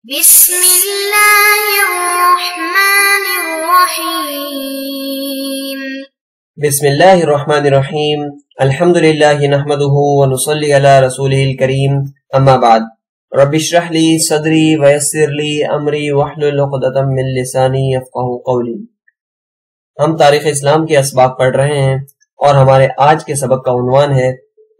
بسم اللہ الرحمن الرحیم بسم اللہ الرحمن الرحیم الحمدللہ نحمده ونصلی علی رسولہ الکریم اما بعد رب اشرح لی صدری ویسر لی امری واحلل عقدۃ من لسانی یفقہوا قولی۔ ہم تاریخ اسلام کے اسباق پڑھ رہے ہیں اور ہمارے آج کے سبق کا عنوان ہے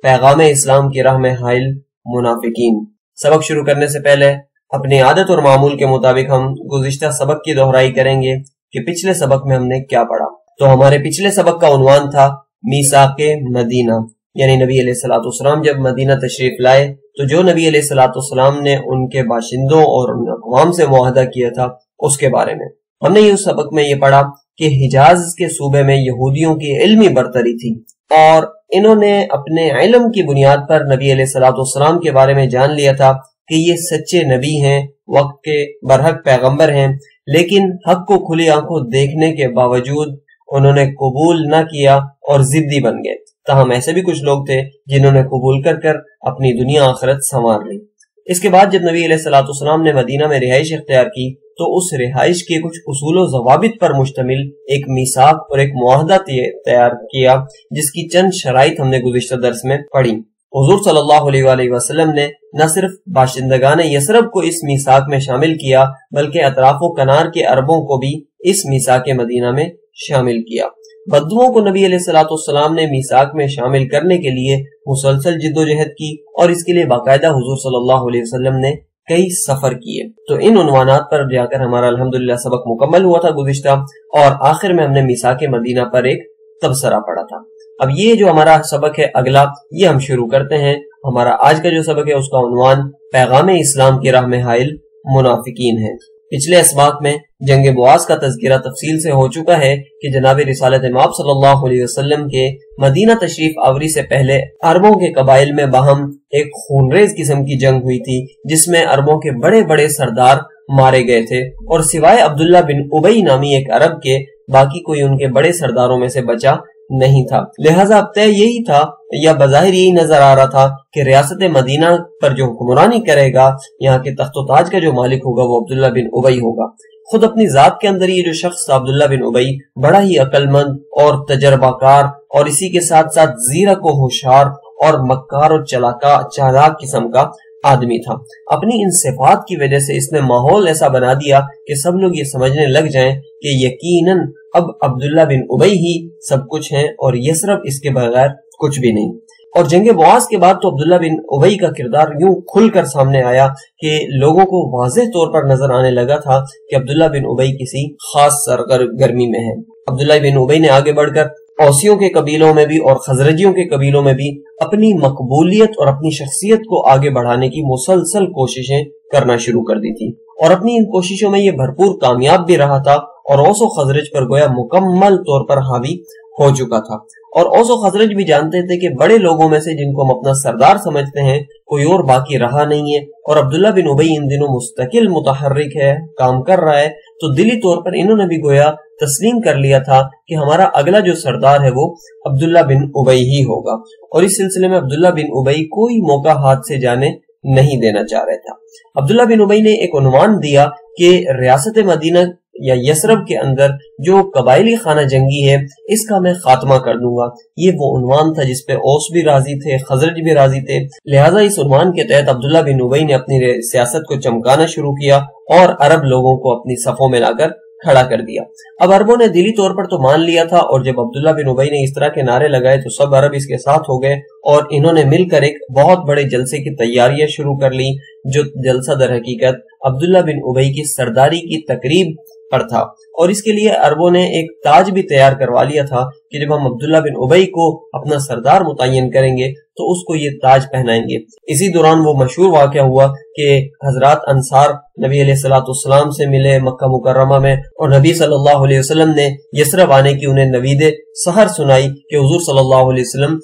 پیغام اسلام کی راہ میں حائل منافقین۔ سبق شروع کرنے سے پہلے اپنی عادت اور معمول کے مطابق ہم گزشتہ سبق کی دہرائی کریں گے کہ پچھلے سبق میں ہم نے کیا پڑھا۔ تو ہمارے پچھلے سبق کا عنوان تھا میثاق مدینہ، یعنی نبی علیہ الصلوۃ والسلام جب مدینہ تشریف لائے تو جو نبی علیہ الصلوۃ والسلام نے ان کے باشندوں اور ان اقوام سے معاہدہ کیا تھا اس کے بارے میں ہم نے اس سبق میں یہ پڑھا کہ حجاز کے صوبے میں یہودیوں کی علمی برتری تھی اور انہوں نے اپنے علم کی بنیاد پر نبی علیہ الصلوۃ والسلام کے بارے میں جان لیا تھا کہ یہ سچے نبی ہیں، وقت کے برحق پیغمبر ہیں، لیکن حق کو کھلی آنکھوں دیکھنے کے باوجود انہوں نے قبول نہ کیا اور ضدی بن گئے۔ تاہم ایسے بھی کچھ لوگ تھے جنہوں نے قبول کر اپنی دنیا آخرت سنوار لی۔ اس کے بعد جب نبی علیہ الصلوۃ والسلام نے مدینہ میں رہائش اختیار کی تو اس رہائش کے کچھ اصول و ضوابط پر مشتمل ایک میثاق اور ایک معاہدہ تیار کیا، جس کی چند شرائط ہم نے گزشتہ درس میں پڑھی۔ حضور صلی اللہ علیہ وآلہ وسلم نے نہ صرف باشندگان یثرب کو اس میثاق میں شامل کیا بلکہ اطراف و کنار کے عربوں کو بھی اس میثاق مدینہ میں شامل کیا۔ بدوؤں کو نبی علیہ الصلوۃ والسلام نے میثاق میں شامل کرنے کے لیے مسلسل جد و جہد کی اور اس کے لیے باقاعدہ حضور صلی اللہ علیہ وسلم نے کئی سفر کیے۔ تو ان عنوانات پر جا کر ہمارا الحمدللہ سبق مکمل ہوا تھا گزشتہ، اور آخر میں ہم نے میثاق مدینہ پر ایک تبصرہ پڑھا تھا۔ اب یہ جو ہمارا سبق ہے اگلا، یہ ہم شروع کرتے ہیں۔ ہمارا آج کا جو سبق ہے اس کا عنوان پیغام اسلام کی راہ میں حائل منافقین ہے۔ پچھلے اسباق میں جنگ بواس کا تذکرہ تفصیل سے ہو چکا ہے کہ جناب رسالت مآب صلی اللہ علیہ وسلم کے مدینہ تشریف آوری سے پہلے عربوں کے قبائل میں باہم ایک خونریز قسم کی جنگ ہوئی تھی، جس میں عربوں کے بڑے بڑے سردار مارے گئے تھے اور سوائے عبداللہ بن ابی نامی ایک عرب کے باقی کوئی ان کے بڑے سرداروں میں سے بچا نہیں تھا۔ لہٰذا اب طے یہی تھا یا بظاہر یہی نظر آ رہا تھا کہ ریاست مدینہ پر جو حکمرانی کرے گا، یہاں کے تخت و تاج کا جو مالک ہوگا وہ عبداللہ بن ابی ہوگا۔ خود اپنی ذات کے اندر یہ جو شخص عبداللہ بن ابی بڑا ہی عقل مند اور تجربہ کار اور اسی کے ساتھ ساتھ زیرک و ہوشیار اور مکار اور چالاک قسم کا آدمی تھا۔ اپنی ان صفات کی وجہ سے اس نے ماحول ایسا بنا دیا کہ سب لوگ یہ سمجھنے لگ جائیں کہ یقیناً اب عبداللہ بن ابی ہی سب کچھ ہیں اور یثرب اس کے بغیر کچھ بھی نہیں۔ اور جنگ بواس کے بعد تو عبداللہ بن ابی کا کردار یوں کھل کر سامنے آیا کہ لوگوں کو واضح طور پر نظر آنے لگا تھا کہ عبداللہ بن ابی کسی خاص سرگرمی میں ہے۔ عبداللہ بن ابی نے آگے بڑھ کر اوسیوں کے قبیلوں میں بھی اور خزرجیوں کے قبیلوں میں بھی اپنی مقبولیت اور اپنی شخصیت کو آگے بڑھانے کی مسلسل کوششیں کرنا شروع کر دی تھی، اور اپنی ان کوششوں میں یہ بھرپور کامیاب بھی رہا تھا اور اوس و خزرج پر گویا مکمل طور پر حاوی ہو چکا تھا۔ اور اوس و خزرج بھی جانتے تھے کہ بڑے لوگوں میں سے جن کو ہم اپنا سردار سمجھتے ہیں کوئی اور باقی رہا نہیں ہے، اور عبداللہ بن ابی ان دنوں مستقل متحرک ہے، کام کر رہا ہے، تو دلی طور پر انہوں نے بھی گویا تسلیم کر لیا تھا کہ ہمارا اگلا جو سردار ہے وہ عبداللہ بن ابی ہی ہوگا، اور اس سلسلے میں عبداللہ بن ابی کوئی موقع ہاتھ سے جانے نہیں دینا چاہ رہا تھا۔ عبداللہ بن ابی نے ایک عنوان دیا کہ ریاست مدینہ یا یثرب کے اندر جو قبائلی خانہ جنگی ہے اس کا میں خاتمہ کر دوں گا۔ یہ وہ عنوان تھا جس پہ اوس بھی راضی تھے، خزرج بھی راضی تھے، لہٰذا اس عنوان کے تحت عبداللہ بن ابی نے اپنی سیاست کو چمکانا شروع کیا اور عرب لوگوں کو اپنی صفوں میں لا کر کھڑا کر دیا۔ اب عربوں نے دلی طور پر تو مان لیا تھا، اور جب عبداللہ بن ابی نے اس طرح کے نعرے لگائے تو سب عرب اس کے ساتھ ہو گئے اور انہوں نے مل کر ایک بہت بڑے جلسے کی تیاریاں شروع کر لی، جو جلسہ در حقیقت عبداللہ بن ابی کی سرداری کی تقریب پر تھا۔ اور اس کے لیے عربوں نے ایک تاج بھی تیار کروا لیا تھا کہ جب ہم عبداللہ بن ابی کو اپنا سردار متعین کریں گے تو اس کو یہ تاج پہنائیں گے۔ اسی دوران وہ مشہور واقعہ ہوا کہ حضرات انصار نبی علیہ الصلوۃ والسلام سے ملے مکہ مکرمہ میں، اور نبی صلی اللہ علیہ وسلم نے یثرب آنے کی انہیں نوید سحر سنائی کہ حضور صلی اللہ علیہ وسلم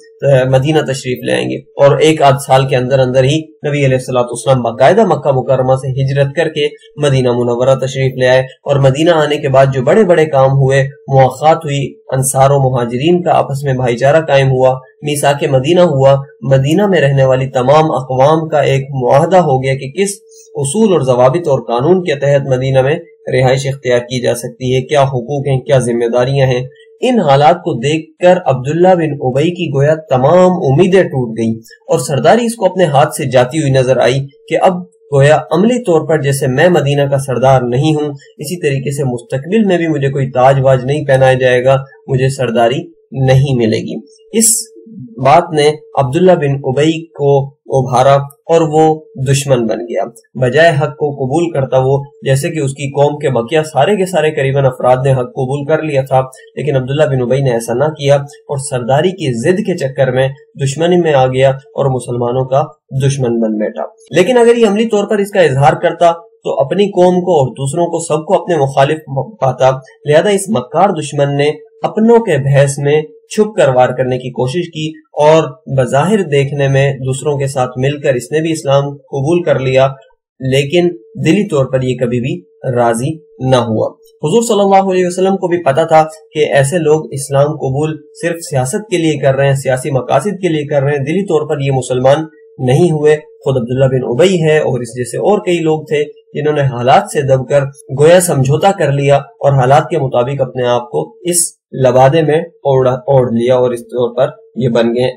مدینہ تشریف لے آئیں گے، اور ایک آدھ سال کے اندر اندر ہی نبی علیہ الصلوۃ والسلام باقاعدہ مکہ مکرمہ سے ہجرت کر کے مدینہ منورہ تشریف لے آئے، اور مدینہ آنے کے بعد جو بڑے بڑے کام ہوئے، مواخات ہوئی، انصار و مہاجرین کا آپس میں بھائی چارہ قائم ہوا، میثاق مدینہ ہوا، مدینہ میں رہنے والی تمام اقوام کا ایک معاہدہ ہو گیا کہ کس اصول اور ضوابط اور قانون کے تحت مدینہ میں رہائش اختیار کی جا سکتی ہے، کیا حقوق ہیں، کیا ذمہ داریاں ہیں۔ ان حالات کو دیکھ کر عبداللہ بن ابی کی گویا تمام امیدیں ٹوٹ گئیں اور سرداری اس کو اپنے ہاتھ سے جاتی ہوئی نظر آئی کہ اب گویا عملی طور پر جیسے میں مدینہ کا سردار نہیں ہوں، اسی طریقے سے مستقبل میں بھی مجھے کوئی تاج واج نہیں پہنایا جائے گا، مجھے سرداری نہیں ملے گی۔ اس بات نے عبداللہ بن ابی کو ابھارا اور وہ دشمن بن گیا۔ بجائے حق کو قبول کرتا وہ، جیسے کہ اس کی قوم کے بقیہ سارے کے سارے قریباً افراد نے حق قبول کر لیا تھا، لیکن عبداللہ بن ابی نے ایسا نہ کیا اور سرداری کی ضد کے چکر میں دشمنی میں آ گیا اور مسلمانوں کا دشمن بن بیٹھا۔ لیکن اگر یہ عملی طور پر اس کا اظہار کرتا تو اپنی قوم کو اور دوسروں کو سب کو اپنے مخالف پاتا، لہذا اس مکار دشمن نے اپنوں کے بحث میں چھپ کر وار کرنے کی کوشش کی اور بظاہر دیکھنے میں دوسروں کے ساتھ مل کر اس نے بھی اسلام قبول کر لیا، لیکن دلی طور پر یہ کبھی بھی راضی نہ ہوا۔ حضور صلی اللہ علیہ وسلم کو بھی پتا تھا کہ ایسے لوگ اسلام قبول صرف سیاست کے لیے کر رہے ہیں، سیاسی مقاصد کے لیے کر رہے ہیں، دلی طور پر یہ مسلمان نہیں ہوئے۔ خود عبداللہ بن ابی ہے اور اس جیسے اور کئی لوگ تھے جنہوں نے حالات سے دب کر گویا سمجھوتا کر لیا اور حالات کے مطابق اپنے آپ کو اس لبادے میں اوڑھ لیا اور اس طور پر یہ بن گئے۔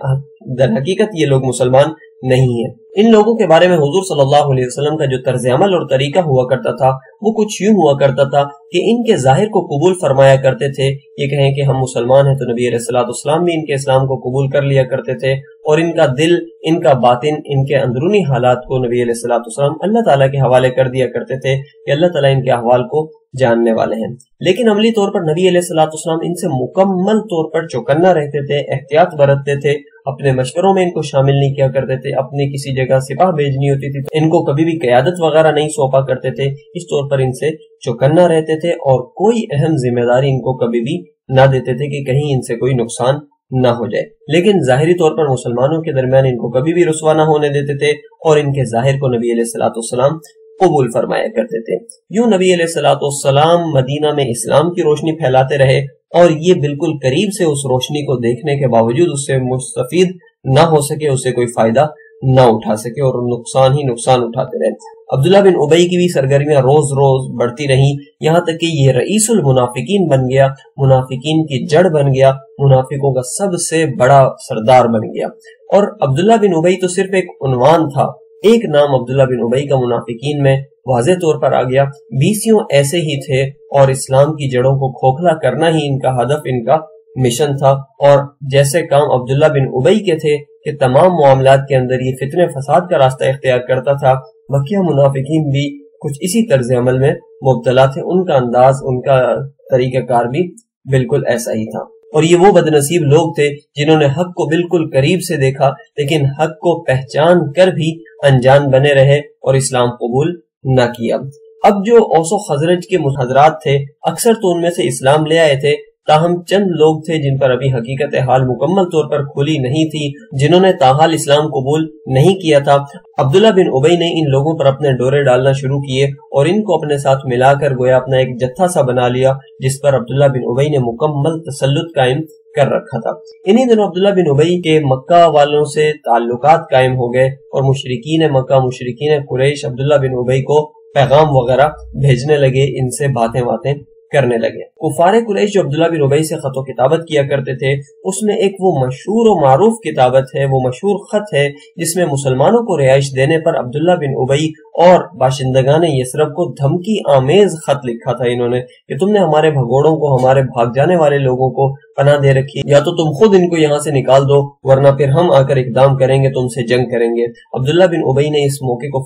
در حقیقت یہ لوگ مسلمان نہیں ہیں۔ ان لوگوں کے بارے میں حضور صلی اللہ علیہ وسلم کا جو طرز عمل اور طریقہ ہوا کرتا تھا وہ کچھ یوں ہوا کرتا تھا کہ ان کے ظاہر کو قبول فرمایا کرتے تھے، یہ کہیں کہ ہم مسلمان ہیں تو نبی علیہ الصلوۃ والسلام بھی ان کے اسلام کو قبول کر لیا کرتے تھے، اور ان کا دل، ان کا باطن، ان کے اندرونی حالات کو نبی علیہ الصلوۃ والسلام اللہ تعالیٰ کے حوالے کر دیا کرتے تھے کہ اللہ تعالیٰ ان کے احوال کو جاننے والے ہیں۔ لیکن عملی طور پر نبی علیہ الصلوۃ والسلام ان سے مکمل طور پر چوکنا رہتے تھے، احتیاط برتتے تھے، اپنے مشوروں میں ان کو شامل نہیں کیا کرتے تھے، اپنی کسی جگہ سپاہ بھیجنی ہوتی تھی ان کو کبھی بھی قیادت وغیرہ نہیں سونپا کرتے تھے، اس طور پر ان سے چوکنا رہتے تھے اور کوئی اہم ذمہ داری ان کو کبھی بھی نہ دیتے تھے کہ کہیں ان سے کوئی نقصان نہ ہو جائے۔ لیکن ظاہری طور پر مسلمانوں کے درمیان ان کو کبھی بھی رسوا نہ ہونے دیتے تھے اور ان کے ظاہر کو نبی علیہ الصلوۃ والسلام قبول فرمایا کرتے تھے۔ یوں نبی علیہ الصلوۃ والسلام مدینہ میں اسلام کی روشنی پھیلاتے رہے اور یہ بالکل قریب سے اس روشنی کو دیکھنے کے باوجود اس سے مستفید نہ ہو سکے، اس سے کوئی فائدہ نہ اٹھا سکے اور نقصان ہی نقصان اٹھاتے رہے۔ عبداللہ بن ابی کی بھی سرگرمیاں روز روز بڑھتی رہیں، یہاں تک کہ یہ رئیس المنافقین بن گیا، منافقین کی جڑ بن گیا، منافقوں کا سب سے بڑا سردار بن گیا۔ اور عبداللہ بن ابی تو صرف ایک عنوان تھا، ایک نام عبداللہ بن ابی کا منافقین میں واضح طور پر آ گیا، 20 ایسے ہی تھے اور اسلام کی جڑوں کو کھوکھلا کرنا ہی ان کا ہدف، ان کا مشن تھا۔ اور جیسے کام عبداللہ بن ابی کے تھے کہ تمام معاملات کے اندر یہ فتنے فساد کا راستہ اختیار کرتا تھا، بقیہ منافقین بھی کچھ اسی طرز عمل میں مبتلا تھے، ان کا انداز، ان کا طریقہ کار بھی بالکل ایسا ہی تھا۔ اور یہ وہ بدنصیب لوگ تھے جنہوں نے حق کو بالکل قریب سے دیکھا لیکن حق کو پہچان کر بھی انجان بنے رہے اور اسلام قبول نہ کیا۔ اب جو اوس و خزرج کے حضرات تھے اکثر تو ان میں سے اسلام لے آئے تھے، تاہم چند لوگ تھے جن پر ابھی حقیقت حال مکمل طور پر کھلی نہیں تھی، جنہوں نے تاحال اسلام قبول نہیں کیا تھا۔ عبداللہ بن ابی نے ان لوگوں پر اپنے ڈورے ڈالنا شروع کیے اور ان کو اپنے ساتھ ملا کر گویا اپنا ایک جتھا سا بنا لیا جس پر عبداللہ بن ابی نے مکمل تسلط قائم کر رکھا تھا۔ انہی دنوں عبداللہ بن ابی کے مکہ والوں سے تعلقات قائم ہو گئے اور مشرکین مکہ، مشرکین قریش عبداللہ بن ابی کو پیغام وغیرہ بھیجنے لگے، ان سے باتیں کرنے لگے۔ کفار قریش جو عبداللہ بن ابی سے خط و کتابت کیا کرتے تھے، اس میں ایک وہ مشہور و معروف کتابت ہے، وہ مشہور خط ہے جس میں مسلمانوں کو رہائش دینے پر عبداللہ بن ابی اور باشندگان یثرب کو دھمکی آمیز خط لکھا تھا انہوں نے کہ تم نے ہمارے بھگوڑوں کو، ہمارے بھاگ جانے والے لوگوں کو پناہ دے رکھی، یا تو تم خود ان کو یہاں سے نکال دو ورنہ پھر ہم آ کر اقدام کریں گے، تم سے جنگ کریں گے۔ عبداللہ بن ابی نے اس موقع کو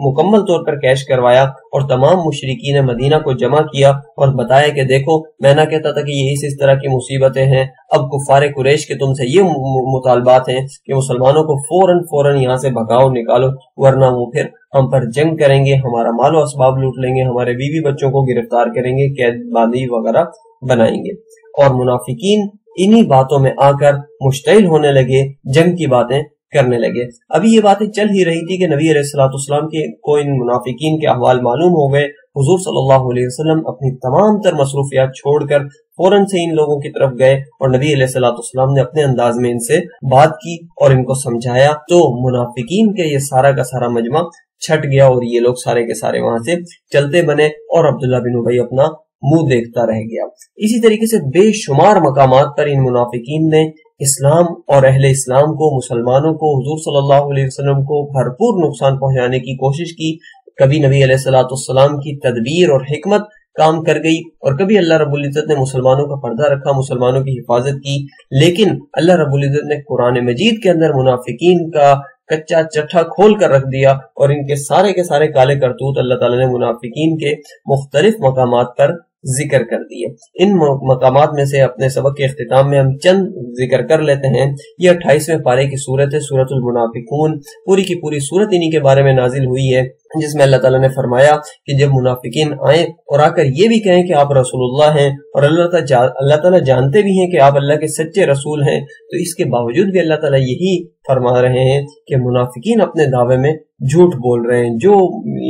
مکمل طور پر کیش کروایا اور تمام مشرکین مدینہ کو جمع کیا اور بتایا کہ دیکھو میں نہ کہتا تھا کہ یہ اس طرح کی مصیبتیں ہیں، اب کفار قریش کے تم سے یہ مطالبات ہیں کہ مسلمانوں کو فوراً یہاں سے بھگاؤ، نکالو، ورنہ وہ پھر ہم پر جنگ کریں گے، ہمارا مال و اسباب لوٹ لیں گے، ہمارے بیوی بچوں کو گرفتار کریں گے، قید باندھی وغیرہ بنائیں گے۔ اور منافقین انہی باتوں میں آ کر مشتعل ہونے لگے، جنگ کی باتیں کرنے لگے۔ ابھی یہ باتیں چل ہی رہی تھی کہ نبی علیہ الصلوۃ والسلام کے کو ان منافقین کے احوال معلوم ہو گئے۔ حضور صلی اللہ علیہ وسلم اپنی تمام تر مصروفیات چھوڑ کر فوراً سے ان لوگوں کی طرف گئے اور نبی علیہ الصلوۃ والسلام نے اپنے انداز میں ان سے بات کی اور ان کو سمجھایا۔ تو منافقین کے یہ سارا کا سارا مجمع چھٹ گیا اور یہ لوگ سارے کے سارے وہاں سے چلتے بنے اور عبداللہ بن ابی اپنا منہ دیکھتا رہ گیا۔ اسی طریقے سے بے شمار مقامات پر ان منافقین نے اسلام اور اہل اسلام کو، مسلمانوں کو، حضور صلی اللہ علیہ وسلم کو بھرپور نقصان پہنچانے کی کوشش کی۔ کبھی نبی علیہ الصلوۃ والسلام کی تدبیر اور حکمت کام کر گئی اور کبھی اللہ رب العزت نے مسلمانوں کا پردہ رکھا، مسلمانوں کی حفاظت کی۔ لیکن اللہ رب العزت نے قرآن مجید کے اندر منافقین کا کچا چٹھا کھول کر رکھ دیا اور ان کے سارے کالے کرتوت اللہ تعالیٰ نے منافقین کے مختلف مقامات پر ذکر کر دیے۔ ان مقامات میں سے اپنے سبق کے اختتام میں ہم چند ذکر کر لیتے ہیں۔ یہ 28ویں پارے کی سورت ہے، سورۃ المنافقون۔ پوری کی پوری سورت انہی کے بارے میں نازل ہوئی ہے، جس میں اللہ تعالیٰ نے فرمایا کہ جب منافقین آئیں اور آ کر یہ بھی کہیں کہ آپ رسول اللہ ہیں اور اللہ تعالیٰ جانتے بھی ہیں کہ آپ اللہ کے سچے رسول ہیں، تو اس کے باوجود بھی اللہ تعالیٰ یہی فرما رہے ہیں کہ منافقین اپنے دعوے میں جھوٹ بول رہے ہیں۔ جو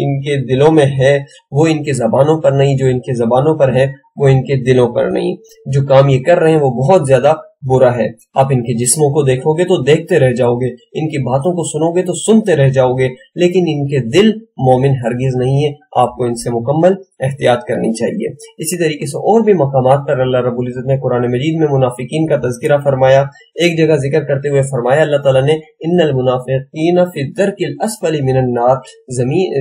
ان کے دلوں میں ہے وہ ان کے زبانوں پر نہیں، جو ان کے زبانوں پر ہے وہ ان کے دلوں پر نہیں۔ جو کام یہ کر رہے ہیں وہ بہت زیادہ برا ہے۔ آپ ان کے جسموں کو دیکھو گے تو دیکھتے رہ جاؤ گے، ان کی باتوں کو سنو گے تو سنتے رہ جاؤ گے، لیکن ان کے دل مومن ہرگز نہیں ہے۔ آپ کو ان سے مکمل احتیاط کرنی چاہیے۔ اسی طریقے سے اور بھی مقامات پر اللہ رب العزت نے قرآن مجید میں منافقین کا تذکرہ فرمایا۔ ایک جگہ ذکر کرتے ہوئے فرمایا اللہ تعالیٰ نے ان المنافقین فی الدرک الاسفل من النار،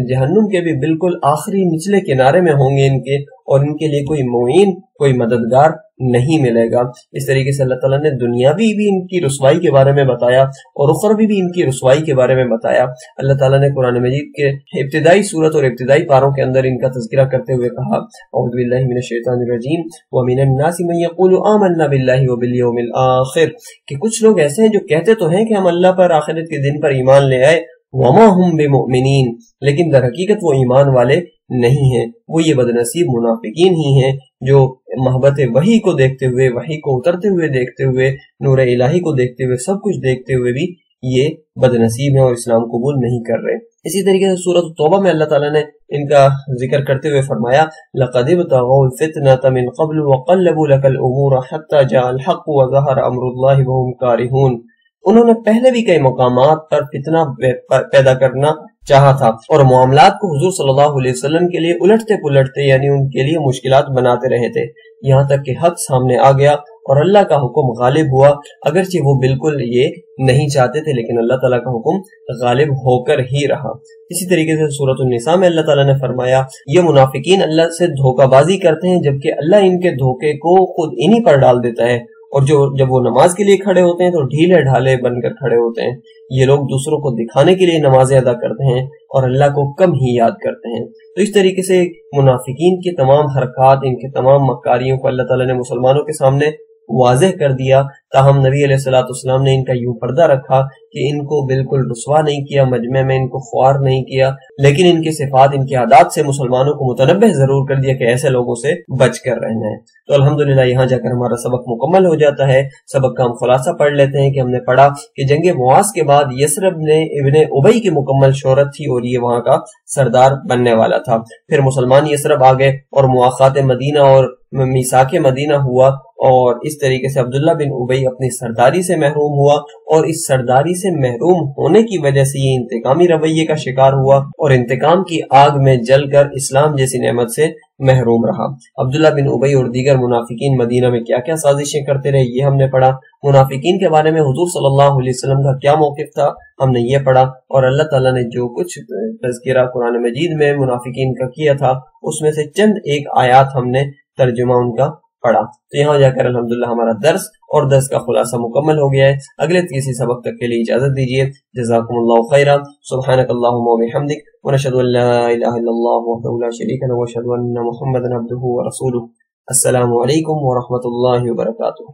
جہنم کے بھی بالکل آخری نچلے کنارے میں ہوں گے ان کے، اور ان کے لیے کوئی معین، کوئی مددگار نہیں ملے گا۔ اس طریقے سے اللہ تعالیٰ نے دنیاوی بھی ان کی رسوائی کے بارے میں بتایا اور اخروی بھی ان کی رسوائی کے بارے میں بتایا۔ اللہ تعالیٰ نے قرآن مجید کے ابتدائی سورت اور ابتدائی پاروں کے اندر ان کا تذکرہ کرتے ہوئے کہا اعوذ باللہ من الشیطان الرجیم ومن الناس من یقول آمنا باللہ وبالیوم الآخر، کہ کچھ لوگ ایسے ہیں جو کہتے تو ہیں کہ ہم اللہ پر، آخرت کے دن پر ایمان لے آئے، وما ہم بمؤمنین، لیکن در حقیقت وہ ایمان والے نہیں ہیں۔ وہ یہ بدنصیب منافقین ہی ہیں جو محبت وحی کو دیکھتے ہوئے، وحی کو اترتے ہوئے دیکھتے ہوئے، نور الہی کو دیکھتے ہوئے، سب کچھ دیکھتے ہوئے بھی یہ بدنصیب ہیں اور اسلام قبول نہیں کر رہے۔ اسی طریقے سے سورۃ التوبہ میں اللہ تعالیٰ نے ان کا ذکر کرتے ہوئے فرمایا لَقَدِ ابْتَغَوُا الْفِتْنَةَ مِنْ قَبْلُ وَقَلَّبُوا لَكَ الْأُمُورَ حَتَّى جَاءَ الْحَقُّ وَظَهَرَ أَمْرُ اللَّهِ وَهُمْ كَارِهُونَ۔ انہوں نے پہلے بھی کئی مقامات پر فتنہ پیدا کرنا چاہا تھا اور معاملات کو حضور صلی اللہ علیہ وسلم کے لیے الٹتے پلٹتے، یعنی ان کے لیے مشکلات بناتے رہے تھے، یہاں تک کہ حق سامنے آ گیا اور اللہ کا حکم غالب ہوا، اگرچہ وہ بالکل یہ نہیں چاہتے تھے، لیکن اللہ تعالیٰ کا حکم غالب ہو کر ہی رہا۔ اسی طریقے سے سورۃ النساء میں اللہ تعالیٰ نے فرمایا یہ منافقین اللہ سے دھوکہ بازی کرتے ہیں جبکہ اللہ ان کے دھوکے کو خود انہی پر ڈال دیتا ہے، اور جب وہ نماز کے لیے کھڑے ہوتے ہیں تو ڈھیلے ڈھالے بن کر کھڑے ہوتے ہیں۔ یہ لوگ دوسروں کو دکھانے کے لیے نمازیں ادا کرتے ہیں اور اللہ کو کم ہی یاد کرتے ہیں۔ تو اس طریقے سے منافقین کی تمام حرکات، ان کے تمام مکاریوں کو اللہ تعالیٰ نے مسلمانوں کے سامنے واضح کر دیا، تاہم نبی علیہ الصلوۃ والسلام نے ان کا یوں پردہ رکھا کہ ان کو بالکل رسوا نہیں کیا، مجمع میں ان کو خوار نہیں کیا، لیکن ان کے صفات، ان کے عادات سے مسلمانوں کو متنبہ ضرور کر دیا کہ ایسے لوگوں سے بچ کر رہنا ہے۔ تو الحمدللہ یہاں جا کر ہمارا سبق مکمل ہو جاتا ہے۔ سبق کا ہم خلاصہ پڑھ لیتے ہیں کہ ہم نے پڑھا کہ جنگ مواس کے بعد یثرب نے ابن ابی کی مکمل شہرت تھی اور یہ وہاں کا سردار بننے والا تھا۔ پھر مسلمان یثرب آ گئے اور مواخات مدینہ اور میثاق مدینہ ہوا، اور اس طریقے سے عبداللہ بن ابی اپنی سرداری سے محروم ہوا، اور اس سرداری سے محروم ہونے کی وجہ سے یہ انتقامی رویے کا شکار ہوا اور انتقام کی آگ میں جل کر اسلام جیسی نعمت سے محروم رہا۔ عبداللہ بن ابی اور دیگر منافقین مدینہ میں کیا کیا سازشیں کرتے رہے یہ ہم نے پڑھا۔ منافقین کے بارے میں حضور صلی اللہ علیہ وسلم کا کیا موقف تھا ہم نے یہ پڑھا، اور اللہ تعالیٰ نے جو کچھ تذکرہ قرآن مجید میں منافقین کا کیا تھا اس میں سے چند ایک آیات ہم نے ترجمہ ان کا پڑھا۔ تو یہاں جا کر الحمدللہ ہمارا درس اور درس کا خلاصہ مکمل ہو گیا ہے۔ اگلے کسی سبق تک کے لیے اجازت دیجیے۔ جزاکم اللہ خیرا، سبحانک اللہم و بحمدک، ونشہد ان لا الہ الا اللہ وحدہ لا شریک لہ، واشہد ان محمدا عبدہ ورسولہ۔ السلام علیکم ورحمۃ اللہ وبرکاتہ۔